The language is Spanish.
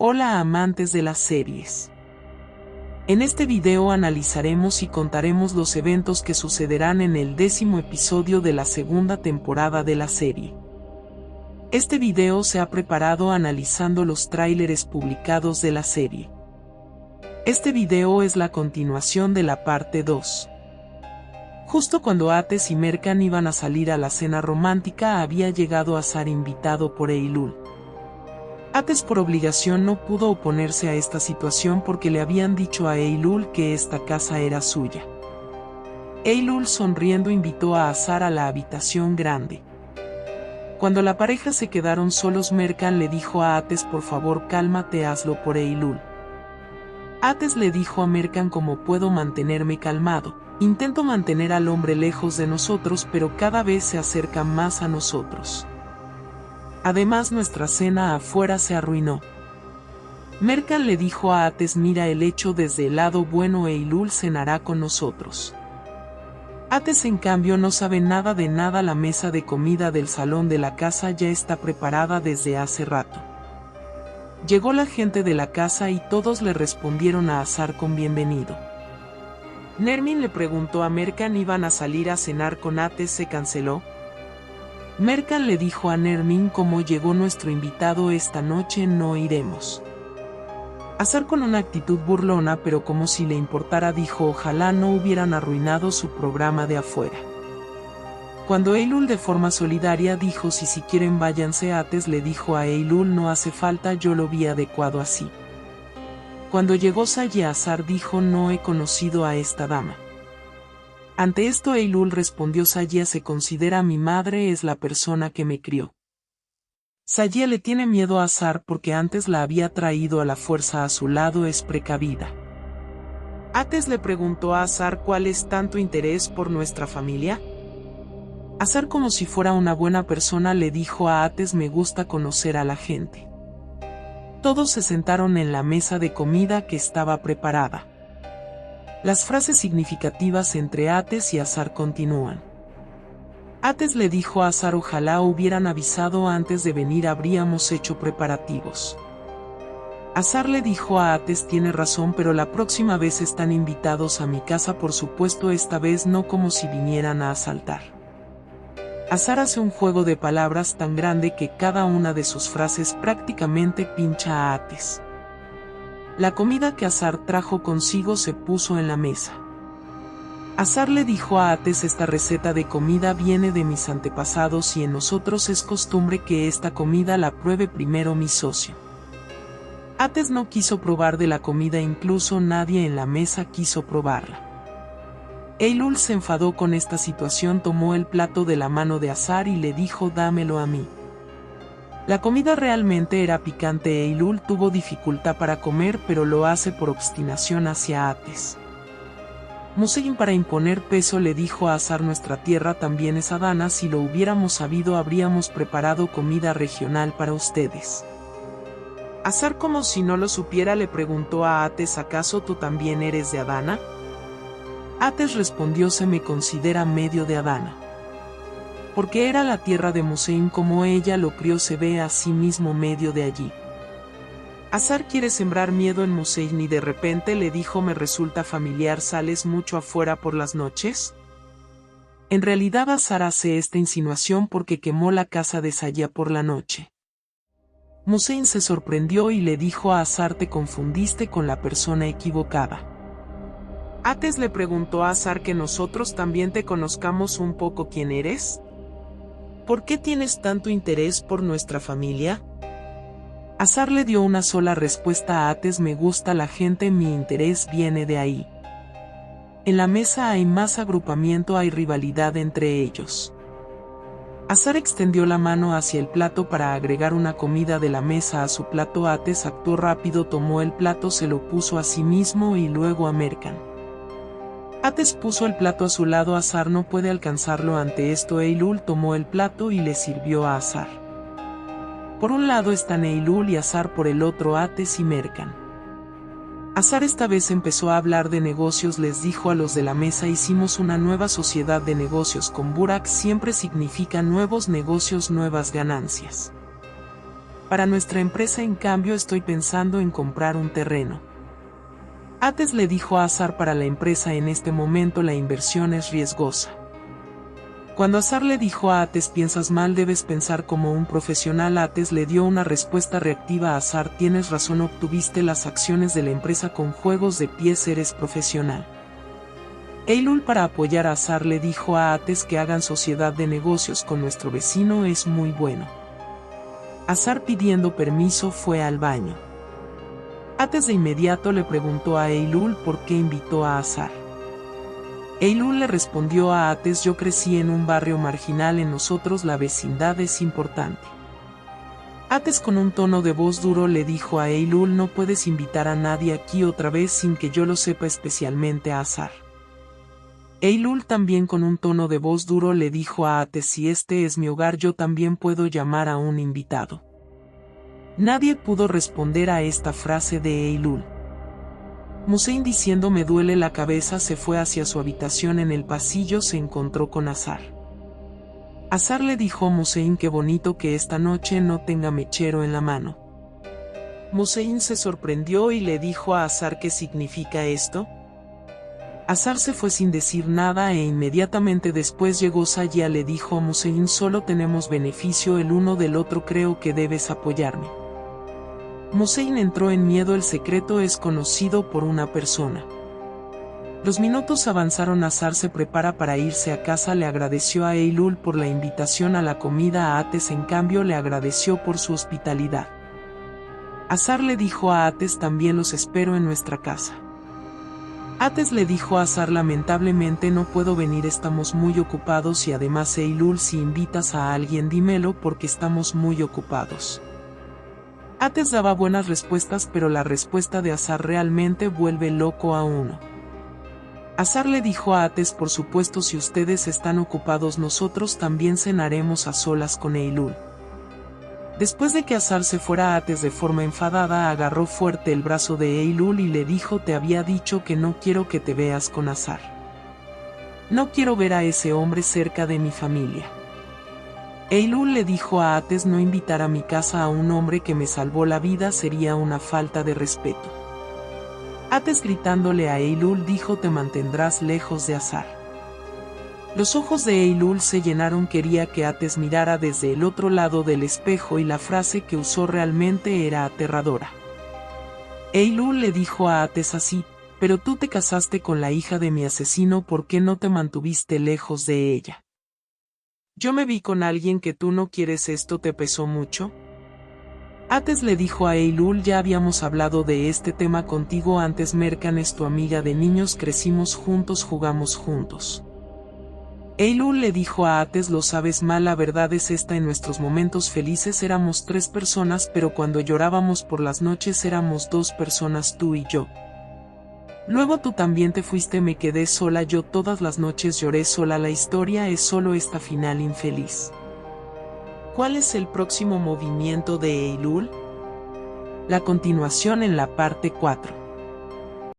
Hola amantes de las series. En este video analizaremos y contaremos los eventos que sucederán en el 10º episodio de la segunda temporada de la serie. Este video se ha preparado analizando los tráileres publicados de la serie. Este video es la continuación de la parte 2. Justo cuando Ates y Mercan iban a salir a la cena romántica había llegado Azar invitado por Eylul. Ates por obligación no pudo oponerse a esta situación porque le habían dicho a Eylul que esta casa era suya. Eylul sonriendo invitó a Azar a la habitación grande. Cuando la pareja se quedaron solos, Mercan le dijo a Ates: por favor cálmate, hazlo por Eylul. Ates le dijo a Mercan: ¿cómo puedo mantenerme calmado? Intento mantener al hombre lejos de nosotros, pero cada vez se acerca más a nosotros. Además, nuestra cena afuera se arruinó. Mercan le dijo a Ates: mira el hecho desde el lado bueno, Eylul cenará con nosotros. Ates en cambio no sabe nada de nada. La mesa de comida del salón de la casa ya está preparada desde hace rato. Llegó la gente de la casa y todos le respondieron a Azar con bienvenido. Nermin le preguntó a Mercan: ¿iban a salir a cenar con Ates? ¿Se canceló? Mercan le dijo a Nermin: como llegó nuestro invitado esta noche no iremos. Azar con una actitud burlona pero como si le importara dijo: ojalá no hubieran arruinado su programa de afuera. Cuando Eylul de forma solidaria dijo: si quieren váyanse, Ates le dijo a Eylul: no hace falta, yo lo vi adecuado así. Cuando llegó Saye, Azar dijo: no he conocido a esta dama. Ante esto Eylul respondió: Saye se considera mi madre, es la persona que me crió. Saye le tiene miedo a Azar porque antes la había traído a la fuerza a su lado, es precavida. Ates le preguntó a Azar: ¿cuál es tanto interés por nuestra familia? Azar, como si fuera una buena persona, le dijo a Ates: me gusta conocer a la gente. Todos se sentaron en la mesa de comida que estaba preparada. Las frases significativas entre Ates y Azar continúan. Ates le dijo a Azar: ojalá hubieran avisado antes de venir, habríamos hecho preparativos. Azar le dijo a Ates: tiene razón, pero la próxima vez están invitados a mi casa, por supuesto, esta vez no como si vinieran a asaltar. Azar hace un juego de palabras tan grande que cada una de sus frases prácticamente pincha a Ates. La comida que Azar trajo consigo se puso en la mesa. Azar le dijo a Ates: esta receta de comida viene de mis antepasados y en nosotros es costumbre que esta comida la pruebe primero mi socio. Ates no quiso probar de la comida, incluso nadie en la mesa quiso probarla. Eylul se enfadó con esta situación, tomó el plato de la mano de Azar y le dijo: dámelo a mí. La comida realmente era picante. Eylul tuvo dificultad para comer, pero lo hace por obstinación hacia Ates. Musein, para imponer peso, le dijo a Azar: nuestra tierra también es Adana, si lo hubiéramos sabido habríamos preparado comida regional para ustedes. Azar, como si no lo supiera, le preguntó a Ates: ¿acaso tú también eres de Adana? Ates respondió: se me considera medio de Adana. Porque era la tierra de Musein, como ella lo crió, se ve a sí mismo medio de allí. Azar quiere sembrar miedo en Musein y de repente le dijo: me resulta familiar, ¿sales mucho afuera por las noches? En realidad Azar hace esta insinuación porque quemó la casa de Saye por la noche. Musein se sorprendió y le dijo a Azar: te confundiste con la persona equivocada. Ates le preguntó a Azar: que nosotros también te conozcamos un poco, ¿quién eres? ¿Por qué tienes tanto interés por nuestra familia? Azar le dio una sola respuesta a Ates: me gusta la gente, mi interés viene de ahí. En la mesa hay más agrupamiento, hay rivalidad entre ellos. Azar extendió la mano hacia el plato para agregar una comida de la mesa a su plato. Ates actuó rápido, tomó el plato, se lo puso a sí mismo y luego a Mercan. Ates puso el plato a su lado. Azar no puede alcanzarlo. Ante esto Eylul tomó el plato y le sirvió a Azar. Por un lado están Eylul y Azar, por el otro Ates y Mercan. Azar esta vez empezó a hablar de negocios, les dijo a los de la mesa: hicimos una nueva sociedad de negocios con Burak, siempre significa nuevos negocios, nuevas ganancias. Para nuestra empresa en cambio estoy pensando en comprar un terreno. Ates le dijo a Azar: para la empresa en este momento la inversión es riesgosa. Cuando Azar le dijo a Ates: piensas mal, debes pensar como un profesional, Ates le dio una respuesta reactiva a Azar: tienes razón, obtuviste las acciones de la empresa con juegos de pies, eres profesional. Eylul, para apoyar a Azar, le dijo a Ates que hagan sociedad de negocios con nuestro vecino, es muy bueno. Azar, pidiendo permiso, fue al baño. Ates de inmediato le preguntó a Eylul por qué invitó a Azar. Eylul le respondió a Ates: yo crecí en un barrio marginal, en nosotros la vecindad es importante. Ates, con un tono de voz duro, le dijo a Eylul: no puedes invitar a nadie aquí otra vez sin que yo lo sepa, especialmente a Azar. Eylul, también con un tono de voz duro, le dijo a Ates: si este es mi hogar, yo también puedo llamar a un invitado. Nadie pudo responder a esta frase de Eylul. Musein, diciendo me duele la cabeza, se fue hacia su habitación. En el pasillo se encontró con Azar. Azar le dijo a Musein: qué bonito que esta noche no tenga mechero en la mano. Musein se sorprendió y le dijo a Azar: ¿qué significa esto? Azar se fue sin decir nada e inmediatamente después llegó Saya. Le dijo a Musein: solo tenemos beneficio el uno del otro, creo que debes apoyarme. Musein entró en miedo. El secreto es conocido por una persona. Los minutos avanzaron. Azar se prepara para irse a casa. Le agradeció a Eylul por la invitación a la comida. A Ates, en cambio, le agradeció por su hospitalidad. Azar le dijo a Ates: también los espero en nuestra casa. Ates le dijo a Azar: lamentablemente no puedo venir, estamos muy ocupados, y además Eylul, si invitas a alguien dímelo porque estamos muy ocupados. Ates daba buenas respuestas, pero la respuesta de Azar realmente vuelve loco a uno. Azar le dijo a Ates: por supuesto, si ustedes están ocupados, nosotros también cenaremos a solas con Eylul. Después de que Azar se fuera, Ates, de forma enfadada, agarró fuerte el brazo de Eylul y le dijo: te había dicho que no quiero que te veas con Azar. No quiero ver a ese hombre cerca de mi familia. Eylul le dijo a Ates: no invitar a mi casa a un hombre que me salvó la vida sería una falta de respeto. Ates, gritándole a Eylul, dijo: te mantendrás lejos de Azar. Los ojos de Eylul se llenaron, quería que Ates mirara desde el otro lado del espejo y la frase que usó realmente era aterradora. Eylul le dijo a Ates así: pero tú te casaste con la hija de mi asesino, ¿por qué no te mantuviste lejos de ella? Yo me vi con alguien que tú no quieres, ¿esto te pesó mucho? Ates le dijo a Eylul: ya habíamos hablado de este tema contigo antes, Mercan es tu amiga de niños, crecimos juntos, jugamos juntos. Eylul le dijo a Ates: lo sabes mal, la verdad es esta, en nuestros momentos felices éramos 3 personas, pero cuando llorábamos por las noches éramos 2 personas, tú y yo. Luego tú también te fuiste, me quedé sola, yo todas las noches lloré sola, la historia es solo esta final infeliz. ¿Cuál es el próximo movimiento de Eylul? La continuación en la parte 4.